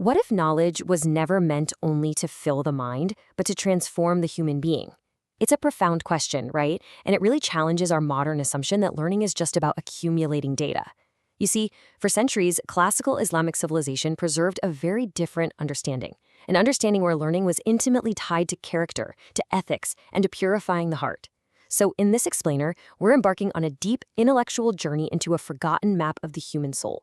What if knowledge was never meant only to fill the mind, but to transform the human being? It's a profound question, right? And it really challenges our modern assumption that learning is just about accumulating data. You see, for centuries, classical Islamic civilization preserved a very different understanding, an understanding where learning was intimately tied to character, to ethics, and to purifying the heart. So in this explainer, we're embarking on a deep intellectual journey into a forgotten map of the human soul.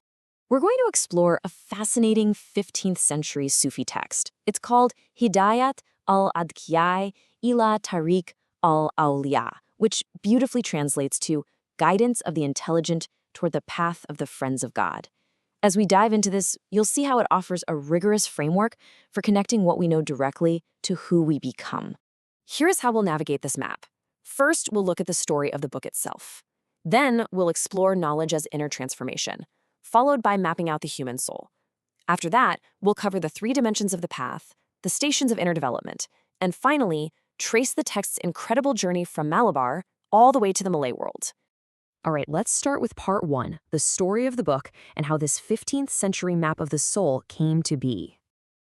We're going to explore a fascinating 15th century Sufi text. It's called Hidayat al-Adhkiya ila Tariq al-Awliya, which beautifully translates to guidance of the intelligent toward the path of the friends of God. As we dive into this, you'll see how it offers a rigorous framework for connecting what we know directly to who we become. Here's how we'll navigate this map. First, we'll look at the story of the book itself. Then, we'll explore knowledge as inner transformation, followed by mapping out the human soul. After that, we'll cover the 3 dimensions of the path, the stations of inner development, and finally, trace the text's incredible journey from Malabar all the way to the Malay world. All right, let's start with part 1, the story of the book and how this 15th century map of the soul came to be.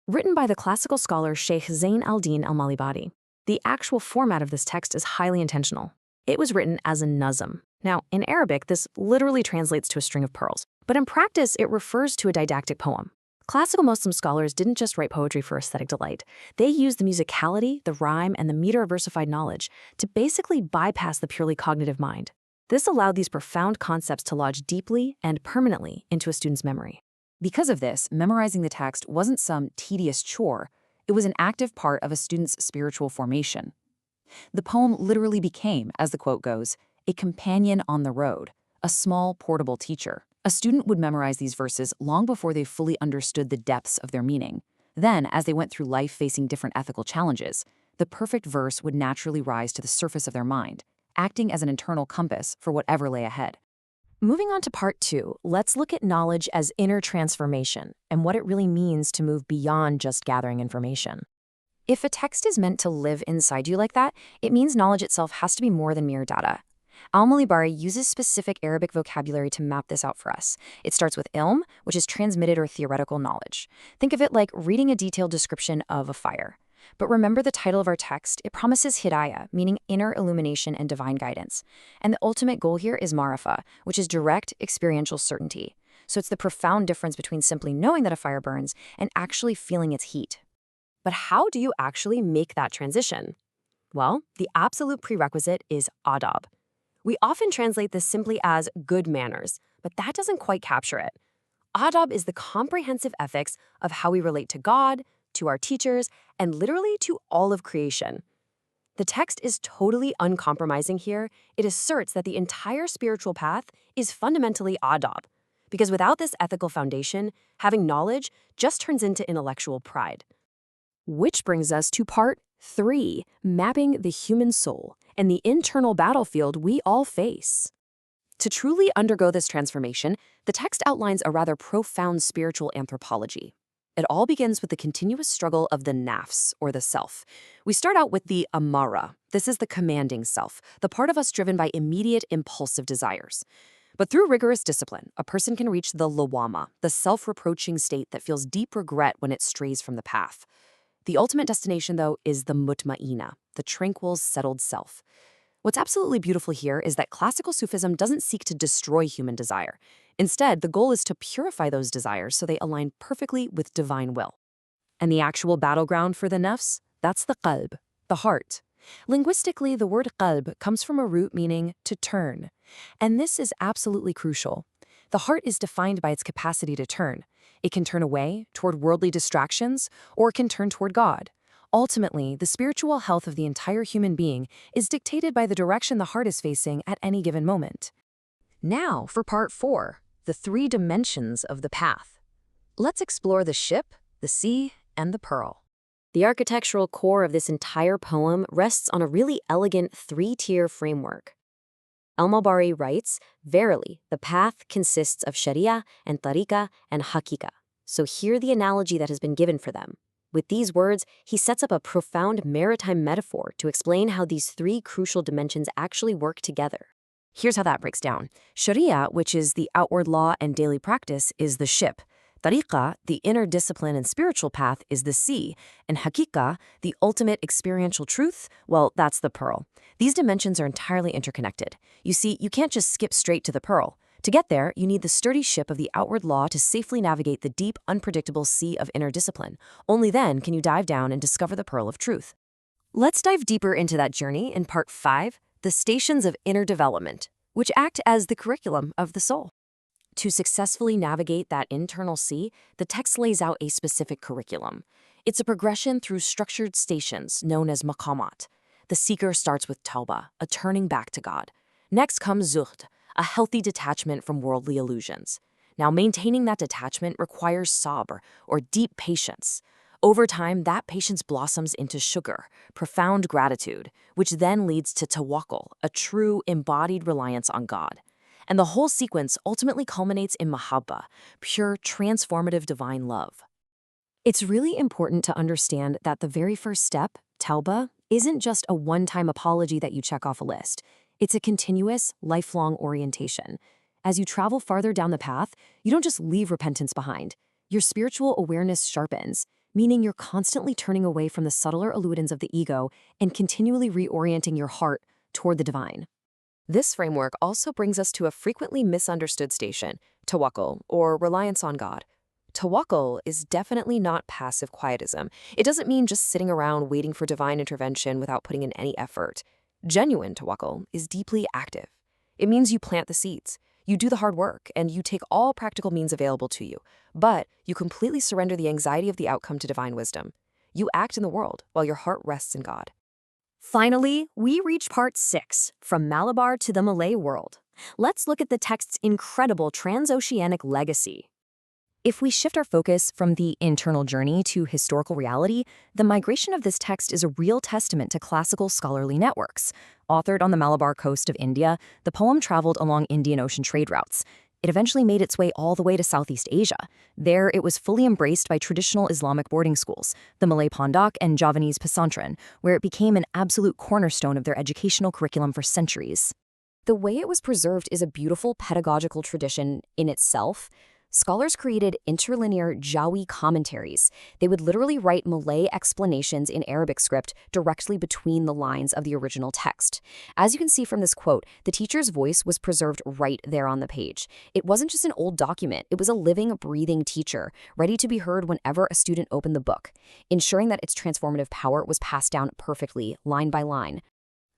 Written by the classical scholar Sheikh Zain al-Din al-Malibadi, the actual format of this text is highly intentional. It was written as a nazm. Now, in Arabic, this literally translates to a string of pearls, but in practice, it refers to a didactic poem. Classical Muslim scholars didn't just write poetry for aesthetic delight. They used the musicality, the rhyme, and the meter of versified knowledge to basically bypass the purely cognitive mind. This allowed these profound concepts to lodge deeply and permanently into a student's memory. Because of this, memorizing the text wasn't some tedious chore. It was an active part of a student's spiritual formation. The poem literally became, as the quote goes, a companion on the road, a small portable teacher. A student would memorize these verses long before they fully understood the depths of their meaning. Then, as they went through life facing different ethical challenges, the perfect verse would naturally rise to the surface of their mind, acting as an internal compass for whatever lay ahead. Moving on to part 2, let's look at knowledge as inner transformation and what it really means to move beyond just gathering information. If a text is meant to live inside you like that, it means knowledge itself has to be more than mere data. Al-Malibari uses specific Arabic vocabulary to map this out for us. It starts with ilm, which is transmitted or theoretical knowledge. Think of it like reading a detailed description of a fire. But remember the title of our text, it promises hidayah, meaning inner illumination and divine guidance. And the ultimate goal here is ma'rifa, which is direct experiential certainty. So it's the profound difference between simply knowing that a fire burns and actually feeling its heat. But how do you actually make that transition? Well, the absolute prerequisite is adab. We often translate this simply as good manners, but that doesn't quite capture it. Adab is the comprehensive ethics of how we relate to God, to our teachers, and literally to all of creation. The text is totally uncompromising here. It asserts that the entire spiritual path is fundamentally adab, because without this ethical foundation, having knowledge just turns into intellectual pride. Which brings us to part 3, mapping the human soul and the internal battlefield we all face. To truly undergo this transformation, the text outlines a rather profound spiritual anthropology. It all begins with the continuous struggle of the nafs, or the self. We start out with the amara. This is the commanding self, the part of us driven by immediate impulsive desires. But through rigorous discipline, a person can reach the lawama, the self-reproaching state that feels deep regret when it strays from the path. The ultimate destination, though, is the mutma'ina, the tranquil, settled self. What's absolutely beautiful here is that classical Sufism doesn't seek to destroy human desire. Instead, the goal is to purify those desires so they align perfectly with divine will. And the actual battleground for the nafs? That's the qalb, the heart. Linguistically, the word qalb comes from a root meaning to turn. And this is absolutely crucial. The heart is defined by its capacity to turn. It can turn away toward worldly distractions, or it can turn toward God. Ultimately, the spiritual health of the entire human being is dictated by the direction the heart is facing at any given moment. Now for part 4, the 3 dimensions of the path. Let's explore the ship, the sea, and the pearl. The architectural core of this entire poem rests on a really elegant 3-tier framework. Al-Malibari writes, "Verily, the path consists of sharia and tariqa and haqiqa." So hear the analogy that has been given for them. With these words, he sets up a profound maritime metaphor to explain how these 3 crucial dimensions actually work together. Here's how that breaks down. Sharia, which is the outward law and daily practice, is the ship. Tariqah, the inner discipline and spiritual path, is the sea, and Hakika, the ultimate experiential truth, well, that's the pearl. These dimensions are entirely interconnected. You see, you can't just skip straight to the pearl. To get there, you need the sturdy ship of the outward law to safely navigate the deep, unpredictable sea of inner discipline. Only then can you dive down and discover the pearl of truth. Let's dive deeper into that journey in Part 5, the stations of inner development, which act as the curriculum of the soul. To successfully navigate that internal sea, the text lays out a specific curriculum. It's a progression through structured stations known as maqamat. The seeker starts with tawbah, a turning back to God. Next comes zuhd, a healthy detachment from worldly illusions. Now, maintaining that detachment requires sabr, or deep patience. Over time, that patience blossoms into shukr, profound gratitude, which then leads to tawakkul, a true embodied reliance on God. And the whole sequence ultimately culminates in mahabba, pure, transformative divine love. It's really important to understand that the very first step, tawbah, isn't just a one-time apology that you check off a list. It's a continuous, lifelong orientation. As you travel farther down the path, you don't just leave repentance behind. Your spiritual awareness sharpens, meaning you're constantly turning away from the subtler illusions of the ego and continually reorienting your heart toward the divine. This framework also brings us to a frequently misunderstood station, tawakkul, or reliance on God. Tawakkul is definitely not passive quietism. It doesn't mean just sitting around waiting for divine intervention without putting in any effort. Genuine tawakkul is deeply active. It means you plant the seeds, you do the hard work, and you take all practical means available to you. But you completely surrender the anxiety of the outcome to divine wisdom. You act in the world while your heart rests in God. Finally, we reach Part 6, From Malabar to the Malay World. Let's look at the text's incredible transoceanic legacy. If we shift our focus from the internal journey to historical reality, the migration of this text is a real testament to classical scholarly networks. Authored on the Malabar coast of India, the poem traveled along Indian Ocean trade routes. It eventually made its way all the way to Southeast Asia. There, it was fully embraced by traditional Islamic boarding schools, the Malay Pondok and Javanese pesantren, where it became an absolute cornerstone of their educational curriculum for centuries. The way it was preserved is a beautiful pedagogical tradition in itself. Scholars created interlinear Jawi commentaries. They would literally write Malay explanations in Arabic script directly between the lines of the original text. As you can see from this quote, the teacher's voice was preserved right there on the page. It wasn't just an old document, it was a living, breathing teacher, ready to be heard whenever a student opened the book, ensuring that its transformative power was passed down perfectly, line by line.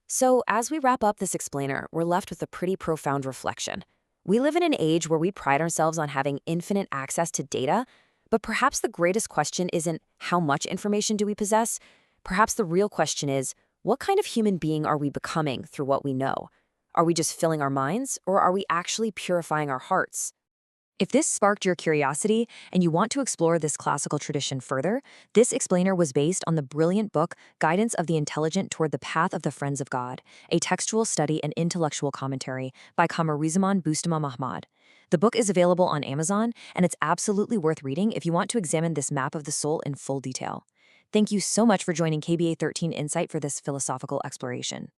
So, as we wrap up this explainer, we're left with a pretty profound reflection. We live in an age where we pride ourselves on having infinite access to data, but perhaps the greatest question isn't how much information do we possess? Perhaps the real question is, what kind of human being are we becoming through what we know? Are we just filling our minds, or are we actually purifying our hearts? If this sparked your curiosity and you want to explore this classical tradition further, this explainer was based on the brilliant book Guidance of the Intelligent Toward the Path of the Friends of God, a textual study and intellectual commentary by Kamarizaman Bustama Mahmad. The book is available on Amazon, and it's absolutely worth reading if you want to examine this map of the soul in full detail. Thank you so much for joining KBA13 Insight for this philosophical exploration.